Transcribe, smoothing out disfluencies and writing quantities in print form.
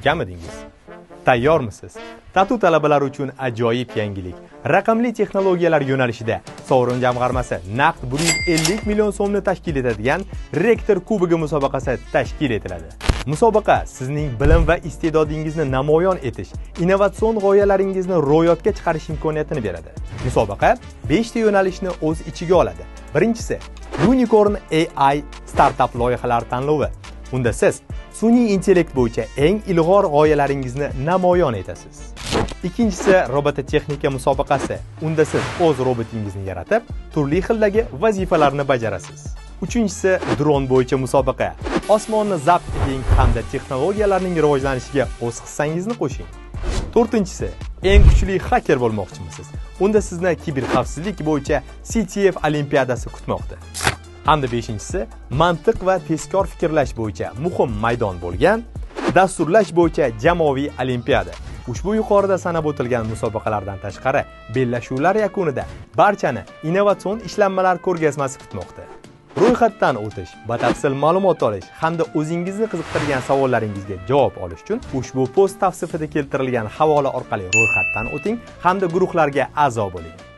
kutganmidingiz? Tayyormisiz? TATU talabalari uchun ajoyib yangilik. Raqamli texnologiyalar yo'nalishida sovrin jamg'armasi naqd 150 million so'mni tashkil etadigan Rektor Kubogi musobaqasi tashkil etiladi. Musobaqa sizning bilim va iste'dodingizni namoyon etish, innovatsion g'oyalaringizni ro'yobga chiqarish imkoniyatini beradi. Musobaqa 5 ta yo'nalishni o'z ichiga oladi. Birinchisi, Unicorn AI startup loyihalari tanlovi. Unda siz sun'iy intellekt bo'yicha eng ilg'or g'oyalaringizni namoyon etasiz. Ikkinchisi, robototexnika musobaqasi. Unda siz o'z robotingizni yaratib, turli xildagi vazifalarni bajarasiz. Uchinchisi, dron bo'yicha musobaqa. Osmonni zabt eting hamda texnologiyalarning rivojlanishiga o'z hissangizni qo'shing. To'rtinchisi, eng kuchli hacker bo'lmoqchimisiz? Unda sizni kiberxavfsizlik bo'yicha CTF olimpiadasi kutmoqda. Hamda beshinchisi, mantiq va tezkor fikrlash bo'yicha muhim maydon bo'lgan dasturlash bo'yicha jamoaviy olimpiada. Ushbu yuqorida sanab o'tilgan musobaqalardan tashqari, bellashuvlar yakunida barchani innovatsion ishlanmalar ko'rgazmasi kutmoqda. Ro'yxatdan o'tish, batafsil ma'lumot olish hamda o'zingizni qiziqtirgan savollaringizga javob olish uchun ushbu post tavsifida keltirilgan havola orqali ro'yxatdan o'ting hamda guruhlarga a'zo bo'ling.